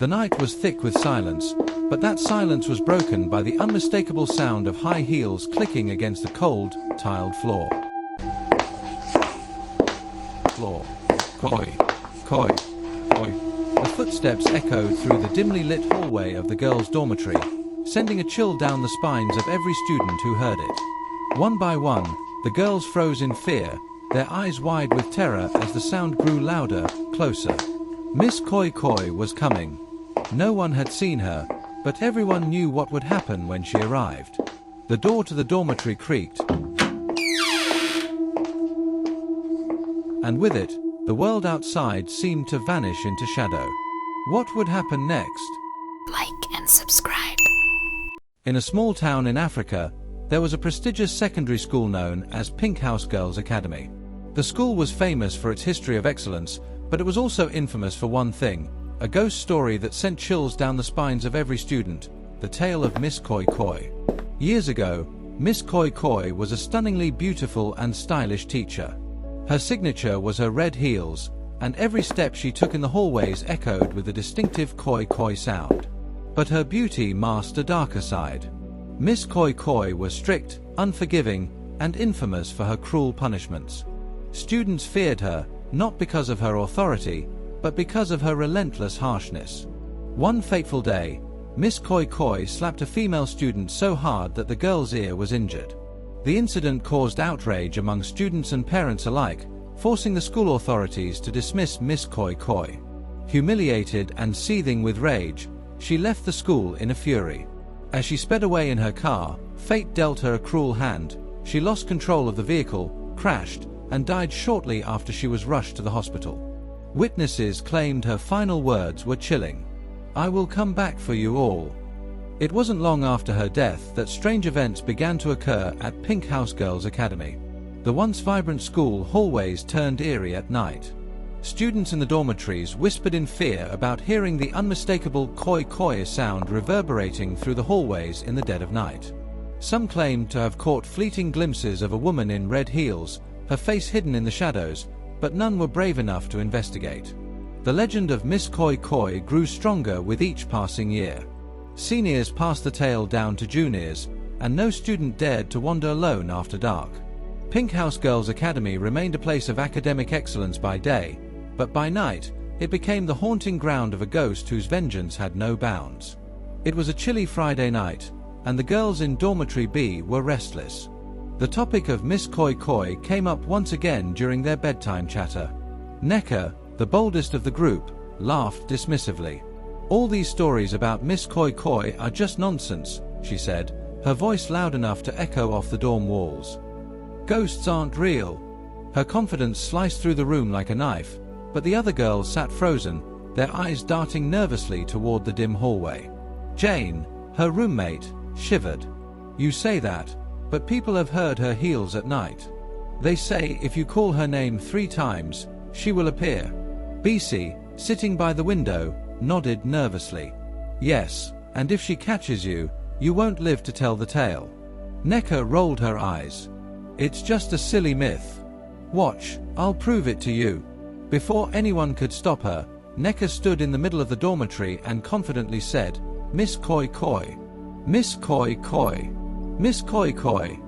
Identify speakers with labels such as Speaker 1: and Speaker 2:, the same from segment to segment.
Speaker 1: The night was thick with silence, but that silence was broken by the unmistakable sound of high heels clicking against the cold, tiled floor. Koi, koi, koi. The footsteps echoed through the dimly lit hallway of the girls' dormitory, sending a chill down the spines of every student who heard it. One by one, the girls froze in fear, their eyes wide with terror as the sound grew louder, closer. Miss Koi Koi was coming. No one had seen her, but everyone knew what would happen when she arrived. The door to the dormitory creaked, and with it, the world outside seemed to vanish into shadow. What would happen next?
Speaker 2: Like and subscribe.
Speaker 1: In a small town in Africa, there was a prestigious secondary school known as Pink House Girls Academy. The school was famous for its history of excellence, but it was also infamous for one thing: a ghost story that sent chills down the spines of every student, the tale of Miss Koi Koi. Years ago, Miss Koi Koi was a stunningly beautiful and stylish teacher. Her signature was her red heels, and every step she took in the hallways echoed with the distinctive Koi Koi sound. But her beauty masked a darker side. Miss Koi Koi was strict, unforgiving, and infamous for her cruel punishments. Students feared her, not because of her authority, but because of her relentless harshness. One fateful day, Miss Koi Koi slapped a female student so hard that the girl's ear was injured. The incident caused outrage among students and parents alike, forcing the school authorities to dismiss Miss Koi Koi. Humiliated and seething with rage, she left the school in a fury. As she sped away in her car, fate dealt her a cruel hand. She lost control of the vehicle, crashed, and died shortly after she was rushed to the hospital. Witnesses claimed her final words were chilling. "I will come back for you all." It wasn't long after her death that strange events began to occur at Pink House Girls Academy. The once vibrant school hallways turned eerie at night. Students in the dormitories whispered in fear about hearing the unmistakable Koi Koi sound reverberating through the hallways in the dead of night. Some claimed to have caught fleeting glimpses of a woman in red heels, her face hidden in the shadows, but none were brave enough to investigate. The legend of Miss Koi Koi grew stronger with each passing year. Seniors passed the tale down to juniors, and no student dared to wander alone after dark. Pink House Girls Academy remained a place of academic excellence by day, but by night, it became the haunting ground of a ghost whose vengeance had no bounds. It was a chilly Friday night, and the girls in Dormitory B were restless. The topic of Miss Koi Koi came up once again during their bedtime chatter. Neka, the boldest of the group, laughed dismissively. "All these stories about Miss Koi Koi are just nonsense," she said, her voice loud enough to echo off the dorm walls. "Ghosts aren't real." Her confidence sliced through the room like a knife, but the other girls sat frozen, their eyes darting nervously toward the dim hallway. Jane, her roommate, shivered. "You say that, but people have heard her heels at night. They say if you call her name 3 times, she will appear." BC, sitting by the window, nodded nervously. "Yes, and if she catches you, you won't live to tell the tale." Neka rolled her eyes. "It's just a silly myth. Watch, I'll prove it to you." Before anyone could stop her, Neka stood in the middle of the dormitory and confidently said, "Miss Koi Koi. Miss Koi Koi. Miss Koi Koi."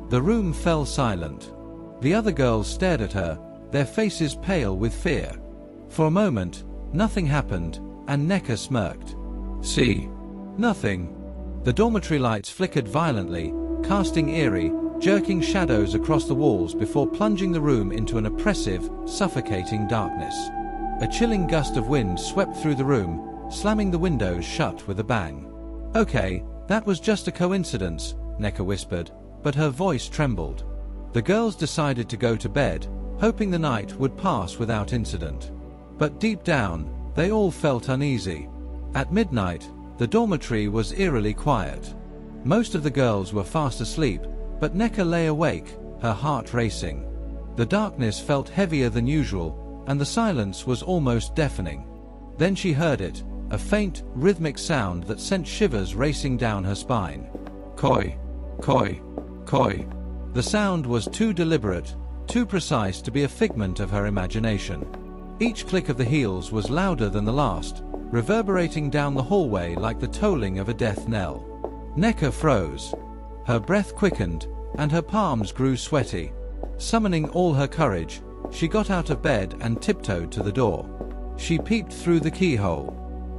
Speaker 1: The room fell silent. The other girls stared at her, their faces pale with fear. For a moment, nothing happened, and Neka smirked. "See? Nothing." The dormitory lights flickered violently, casting eerie, jerking shadows across the walls before plunging the room into an oppressive, suffocating darkness. A chilling gust of wind swept through the room, slamming the windows shut with a bang. "Okay, that was just a coincidence," Neka whispered, but her voice trembled. The girls decided to go to bed, hoping the night would pass without incident. But deep down, they all felt uneasy. At midnight, the dormitory was eerily quiet. Most of the girls were fast asleep, but Neka lay awake, her heart racing. The darkness felt heavier than usual, and the silence was almost deafening. Then she heard it, a faint, rhythmic sound that sent shivers racing down her spine. Koi, koi, koi. The sound was too deliberate, too precise to be a figment of her imagination. Each click of the heels was louder than the last, reverberating down the hallway like the tolling of a death knell. Necker froze. Her breath quickened, and her palms grew sweaty. Summoning all her courage, she got out of bed and tiptoed to the door. She peeped through the keyhole.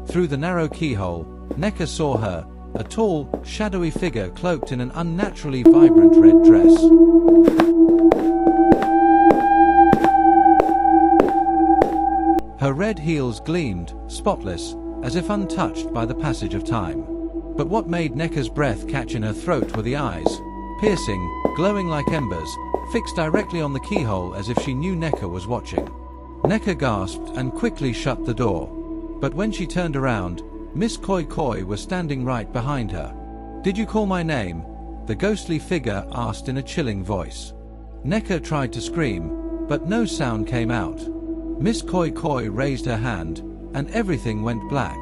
Speaker 1: Through the narrow keyhole, Necker saw her, a tall, shadowy figure cloaked in an unnaturally vibrant red dress. Her red heels gleamed, spotless, as if untouched by the passage of time. But what made Necker's breath catch in her throat were the eyes, piercing, glowing like embers, fixed directly on the keyhole as if she knew Necker was watching. Necker gasped and quickly shut the door. But when she turned around, Miss Koi Koi was standing right behind her. "Did you call my name?" the ghostly figure asked in a chilling voice. Necker tried to scream, but no sound came out. Miss Koi Koi raised her hand, and everything went black.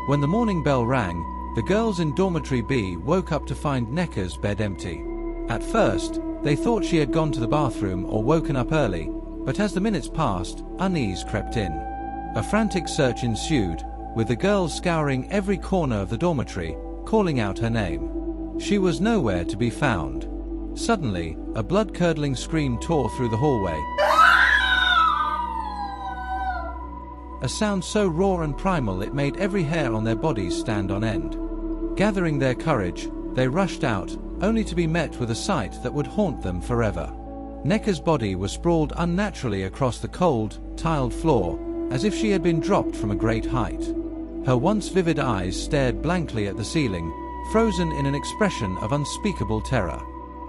Speaker 1: When the morning bell rang, the girls in dormitory B woke up to find Necker's bed empty. At first, they thought she had gone to the bathroom or woken up early, but as the minutes passed, unease crept in. A frantic search ensued, with the girls scouring every corner of the dormitory, calling out her name. She was nowhere to be found. Suddenly, a blood-curdling scream tore through the hallway. A sound so raw and primal it made every hair on their bodies stand on end. Gathering their courage, they rushed out, only to be met with a sight that would haunt them forever. Necker's body was sprawled unnaturally across the cold, tiled floor, as if she had been dropped from a great height. Her once vivid eyes stared blankly at the ceiling, frozen in an expression of unspeakable terror.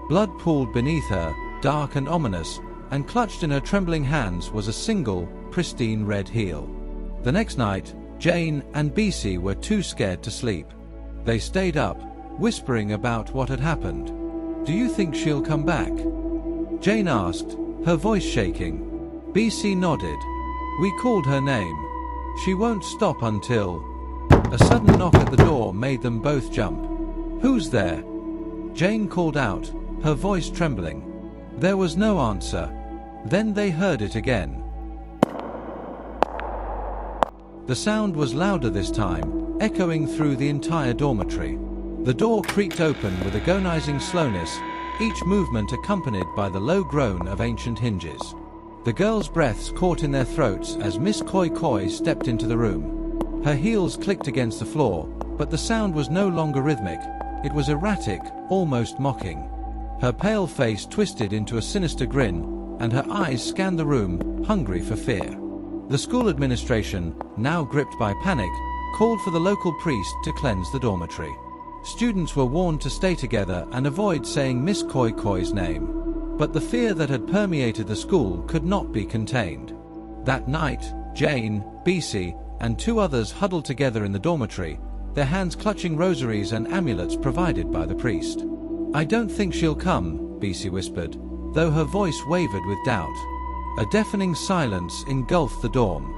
Speaker 1: Blood pooled beneath her, dark and ominous, and clutched in her trembling hands was a single, pristine red heel. The next night, Jane and BC were too scared to sleep. They stayed up, whispering about what had happened. "Do you think she'll come back?" Jane asked, her voice shaking. BC nodded. "We called her name. She won't stop until..." A sudden knock at the door made them both jump. "Who's there?" Jane called out, her voice trembling. There was no answer. Then they heard it again. The sound was louder this time, echoing through the entire dormitory. The door creaked open with agonizing slowness, each movement accompanied by the low groan of ancient hinges. The girls' breaths caught in their throats as Miss Koi Koi stepped into the room. Her heels clicked against the floor, but the sound was no longer rhythmic. It was erratic, almost mocking. Her pale face twisted into a sinister grin, and her eyes scanned the room, hungry for fear. The school administration, now gripped by panic, called for the local priest to cleanse the dormitory. Students were warned to stay together and avoid saying Miss Koi Koi's name. But the fear that had permeated the school could not be contained. That night, Jane, BC, and two others huddled together in the dormitory, their hands clutching rosaries and amulets provided by the priest. "I don't think she'll come," BC whispered, though her voice wavered with doubt. A deafening silence engulfed the dorm.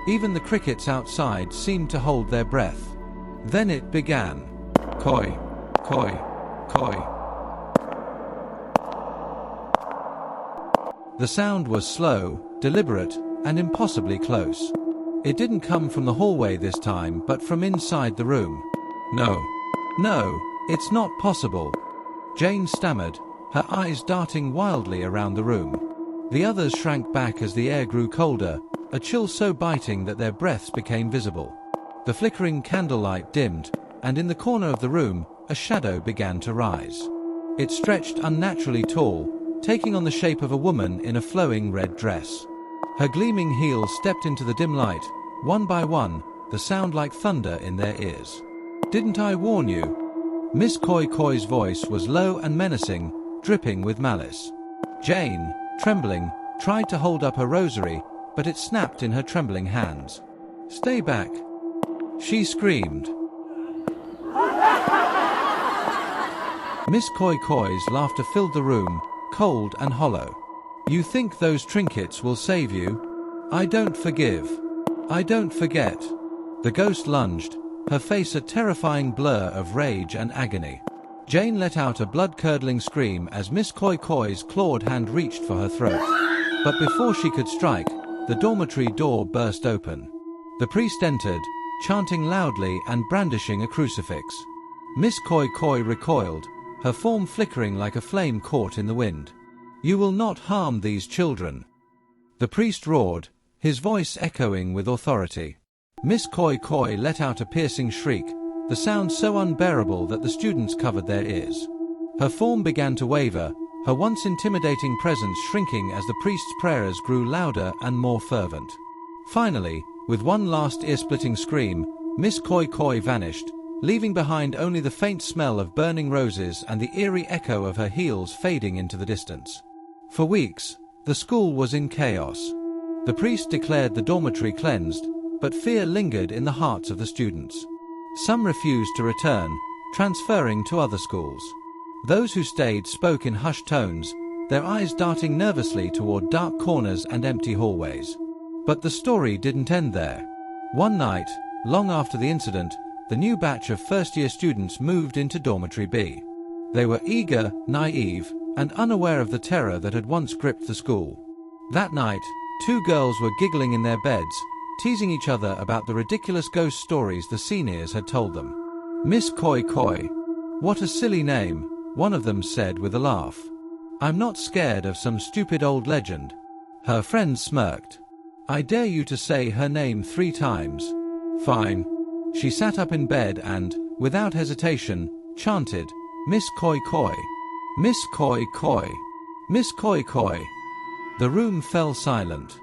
Speaker 1: Even the crickets outside seemed to hold their breath. Then it began. Koi, koi, koi. The sound was slow, deliberate, and impossibly close. It didn't come from the hallway this time, but from inside the room. "No, no, it's not possible," Jane stammered, her eyes darting wildly around the room. The others shrank back as the air grew colder, a chill so biting that their breaths became visible. The flickering candlelight dimmed, and in the corner of the room, a shadow began to rise. It stretched unnaturally tall, taking on the shape of a woman in a flowing red dress. Her gleaming heels stepped into the dim light, one by one, the sound like thunder in their ears. "Didn't I warn you?" Miss Koi Koi's voice was low and menacing, dripping with malice. Jane, trembling, tried to hold up her rosary, but it snapped in her trembling hands. "Stay back!" she screamed. Miss Koi Koi's laughter filled the room, cold and hollow. "You think those trinkets will save you? I don't forgive. I don't forget." The ghost lunged, her face a terrifying blur of rage and agony. Jane let out a blood-curdling scream as Miss Koi Koi's clawed hand reached for her throat. But before she could strike, the dormitory door burst open. The priest entered, chanting loudly and brandishing a crucifix. Miss Koi Koi recoiled, her form flickering like a flame caught in the wind. "You will not harm these children." The priest roared, his voice echoing with authority. Miss Koi Koi let out a piercing shriek, the sound so unbearable that the students covered their ears. Her form began to waver, her once intimidating presence shrinking as the priest's prayers grew louder and more fervent. Finally, with one last ear-splitting scream, Miss Koi Koi vanished, leaving behind only the faint smell of burning roses and the eerie echo of her heels fading into the distance. For weeks, the school was in chaos. The priest declared the dormitory cleansed, but fear lingered in the hearts of the students. Some refused to return, transferring to other schools. Those who stayed spoke in hushed tones, their eyes darting nervously toward dark corners and empty hallways. But the story didn't end there. One night, long after the incident, the new batch of first-year students moved into Dormitory B. They were eager, naive, and unaware of the terror that had once gripped the school. That night, two girls were giggling in their beds, teasing each other about the ridiculous ghost stories the seniors had told them. "Miss Koi Koi. What a silly name," one of them said with a laugh. "I'm not scared of some stupid old legend." Her friends smirked. "I dare you to say her name 3 times. "Fine." She sat up in bed and, without hesitation, chanted, "Miss Koi Koi. Miss Koi Koi. Miss Koi Koi." The room fell silent.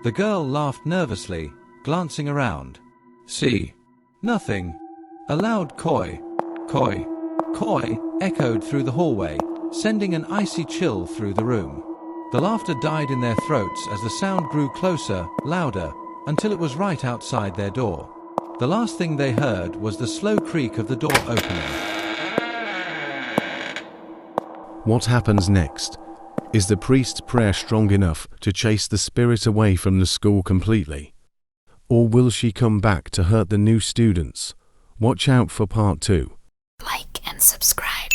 Speaker 1: The girl laughed nervously, glancing around. "See? Nothing." A loud "Koi, Koi, Koi" echoed through the hallway, sending an icy chill through the room. The laughter died in their throats as the sound grew closer, louder, until it was right outside their door. The last thing they heard was the slow creak of the door opening.
Speaker 3: What happens next? Is the priest's prayer strong enough to chase the spirit away from the school completely? Or will she come back to hurt the new students? Watch out for part 2.
Speaker 2: Like and subscribe.